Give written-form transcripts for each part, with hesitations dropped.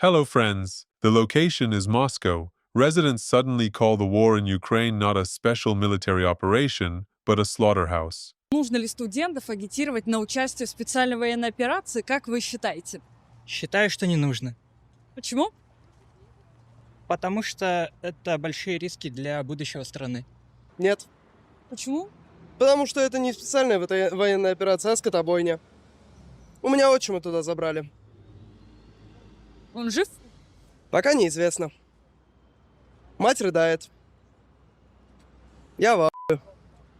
Hello, friends. The location is Moscow. Residents suddenly call the war in Ukraine not a special military operation, but a slaughterhouse. Нужно ли студентов агитировать на участие в специальной военной операции, как вы считаете? Считаю, что не нужно. Почему? Потому что это большие риски для будущего страны. Нет. Почему? Потому что это не специальная военная операция, а скотобойня. У меня отчима туда забрали. Он жив? Пока неизвестно. Мать рыдает. Я в ахуе.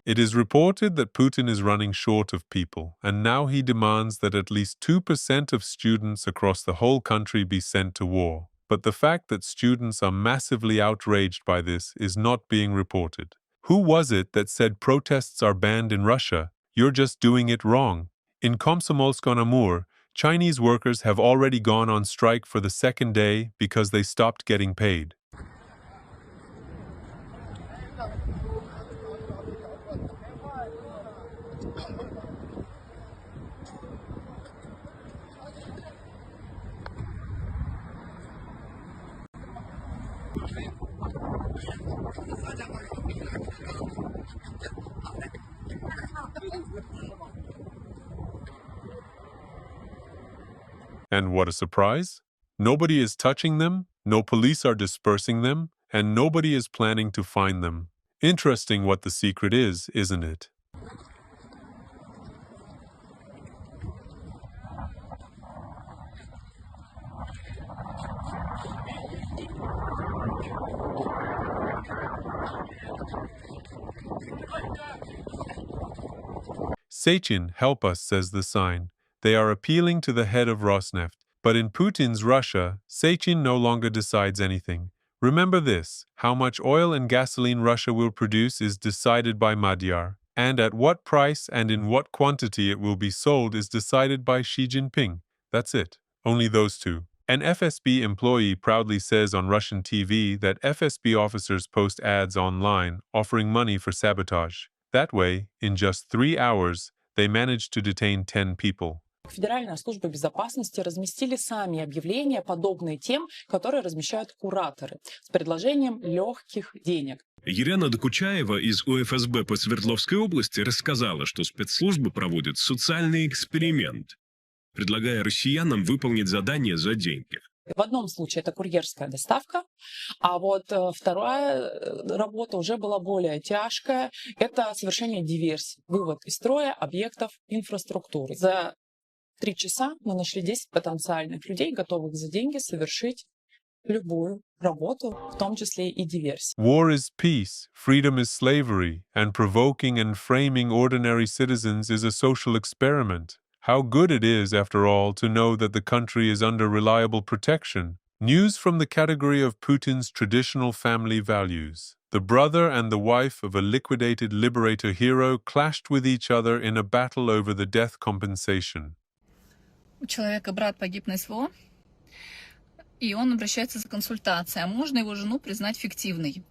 It is reported that Putin is running short of people, and now he demands that at least 2% of students across the whole country be sent to war. But the fact that students are massively outraged by this is not being reported. Who was it that said protests are banned in Russia? You're just doing it wrong. In Komsomolsk-on-Amur, Chinese workers have already gone on strike for the second day because they stopped getting paid. And what a surprise! Nobody is touching them, no police are dispersing them, and nobody is planning to find them. Interesting what the secret is, isn't it? Sechin, help us, says the sign. They are appealing to the head of Rosneft. But in Putin's Russia, Sechin no longer decides anything. Remember this, how much oil and gasoline Russia will produce is decided by Madyar, and at what price and in what quantity it will be sold is decided by Xi Jinping. That's it. Only those two. An FSB employee proudly says on Russian TV that FSB officers post ads online offering money for sabotage. That way, in just 3 hours, they managed to detain 10 people. Федеральная служба безопасности разместили сами объявления, подобные тем, которые размещают кураторы, с предложением легких денег. Елена Докучаева из УФСБ по Свердловской области рассказала, что спецслужбы проводят социальный эксперимент, предлагая россиянам выполнить задание за деньги. В одном случае это курьерская доставка, а вот вторая работа уже была более тяжкая. Это совершение диверсий, вывод из строя объектов инфраструктуры. За 3 часа мы нашли 10 потенциальных людей, готовых за деньги совершить любую работу, в том числе и диверсию. War is peace, freedom is slavery, and provoking and framing ordinary citizens is a social experiment. How good it is, after all, to know that the country is under reliable protection. News from the category of Putin's traditional family values. The brother and the wife of a liquidated liberator hero clashed with each other in a battle over the death compensation. У человека брат погиб на СВО, и он обращается за консультацией. А можно его жену признать фиктивной?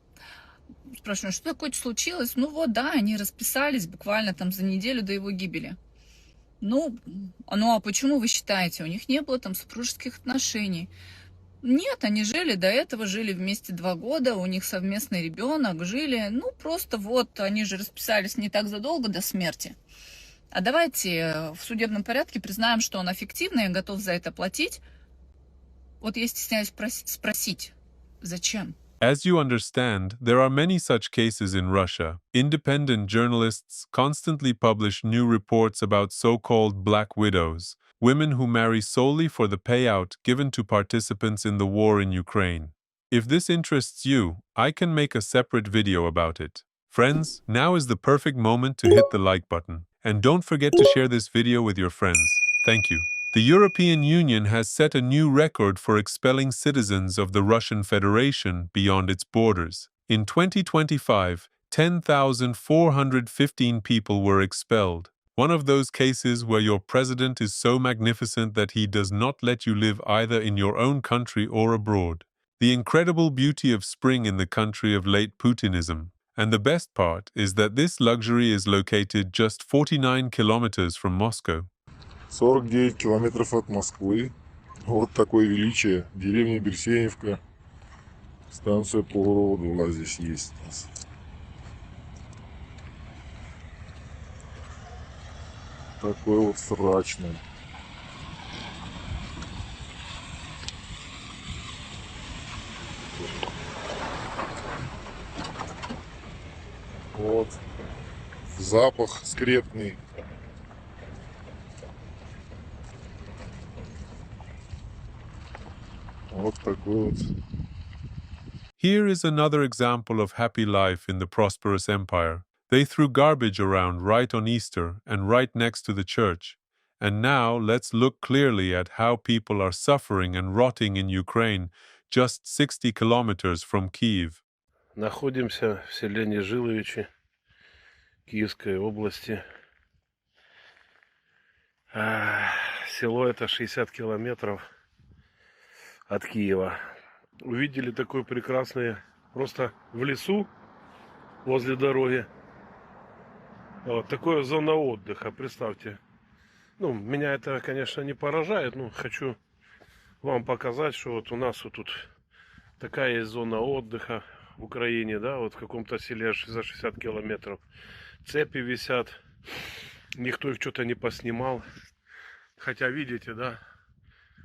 Спрашиваю, что такое случилось? Ну вот, да, они расписались буквально там за неделю до его гибели. Ну а почему вы считаете? У них не было там супружеских отношений. Нет, они жили до этого, жили вместе 2 года, у них совместный ребенок, жили, просто вот, они же расписались не так задолго до смерти. А давайте в судебном порядке признаем, что он фиктивный и готов за это платить. Вот я стесняюсь спросить, зачем? As you understand, there are many such cases in Russia. Independent journalists constantly publish new reports about so-called black widows, women who marry solely for the payout given to participants in the war in Ukraine. If this interests you, I can make a separate video about it. Friends, now is the perfect moment to hit the like button. And don't forget to share this video with your friends. Thank you. The European Union has set a new record for expelling citizens of the Russian Federation beyond its borders. In 2025, 10,415 people were expelled. One of those cases where your president is so magnificent that he does not let you live either in your own country or abroad. The incredible beauty of spring in the country of late Putinism. And the best part is that this luxury is located just 49 kilometers from Moscow. 49 километров от Москвы, Вот такое величие. Деревня Берсеневка. Станция по городу у нас здесь есть. Такой вот срачный. Вот. Запах скрепный. Вот такой вот. Here is another example of happy life in the prosperous empire. They threw garbage around right on Easter and right next to the church. And now let's look clearly at how people are suffering and rotting in Ukraine, just 60 kilometers from Kyiv. Находимся в селе Жиловичи Киевской области. Село это 60 километров от Киева. Увидели такое прекрасное, просто в лесу, возле дороги. Вот такое зона отдыха, представьте. Ну, меня это, конечно, не поражает, но хочу вам показать, что вот у нас вот тут такая есть зона отдыха в Украине, да, вот в каком-то селе за 60 километров. Цепи висят, никто их что-то не поснимал. Хотя, видите, да,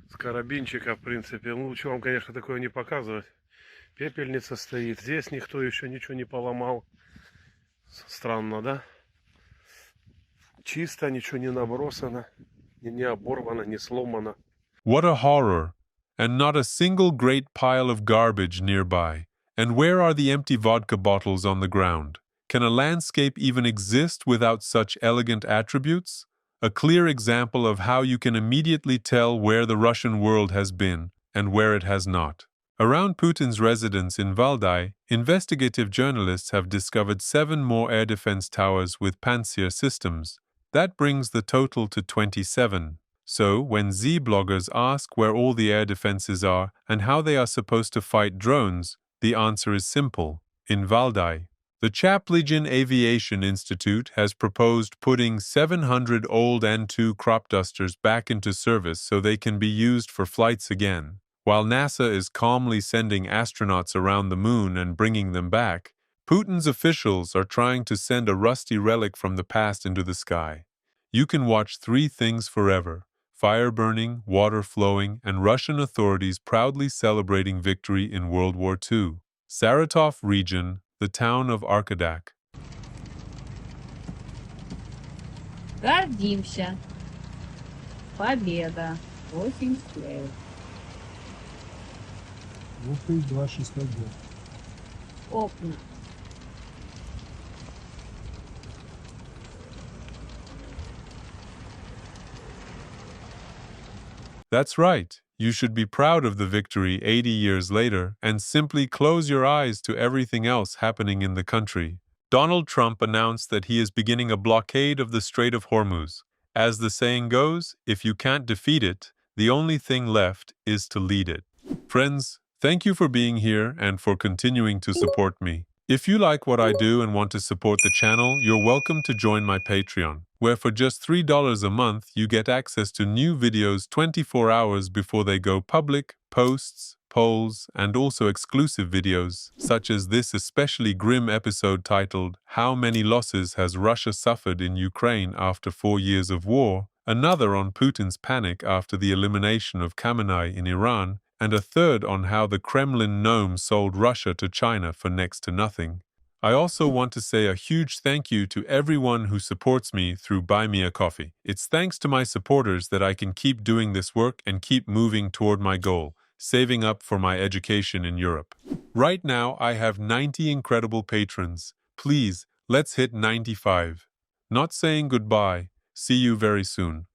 с карабинчика, в принципе. Ну, лучше вам, конечно, такое не показывать. Пепельница стоит. Здесь никто еще ничего не поломал. Странно, да? Чисто, ничего не набросано, не оборвано, не сломано. What a horror! And not a single great pile of garbage nearby. And where are the empty vodka bottles on the ground? Can a landscape even exist without such elegant attributes? A clear example of how you can immediately tell where the Russian world has been and where it has not. Around Putin's residence in Valdai, investigative journalists have discovered 7 more air defense towers with Pantsir systems. That brings the total to 27. So, when Z-bloggers ask where all the air defenses are and how they are supposed to fight drones, the answer is simple: in Valdai. The Chaplygin Aviation Institute has proposed putting 700 old An-2 crop dusters back into service so they can be used for flights again. While NASA is calmly sending astronauts around the moon and bringing them back, Putin's officials are trying to send a rusty relic from the past into the sky. You can watch 3 things forever: fire burning, water flowing, and Russian authorities proudly celebrating victory in World War II. Saratov region, the town of Arkadak. Гордимся. Победа. 80 лет. 2026 год. Окна. That's right. You should be proud of the victory 80 years later and simply close your eyes to everything else happening in the country. Donald Trump announced that he is beginning a blockade of the Strait of Hormuz. As the saying goes, if you can't defeat it, the only thing left is to lead it. Friends, thank you for being here and for continuing to support me. If you like what I do and want to support the channel, you're welcome to join my Patreon, where for just $3 a month you get access to new videos 24 hours before they go public, posts, polls, and also exclusive videos, such as this especially grim episode titled "How Many Losses Has Russia Suffered in Ukraine After 4 Years of War?", another on Putin's panic after the elimination of Khamenei in Iran, and a third on how the Kremlin gnome sold Russia to China for next to nothing. I also want to say a huge thank you to everyone who supports me through Buy Me a Coffee. It's thanks to my supporters that I can keep doing this work and keep moving toward my goal, saving up for my education in Europe. Right now, I have 90 incredible patrons. Please, let's hit 95. Not saying goodbye. See you very soon.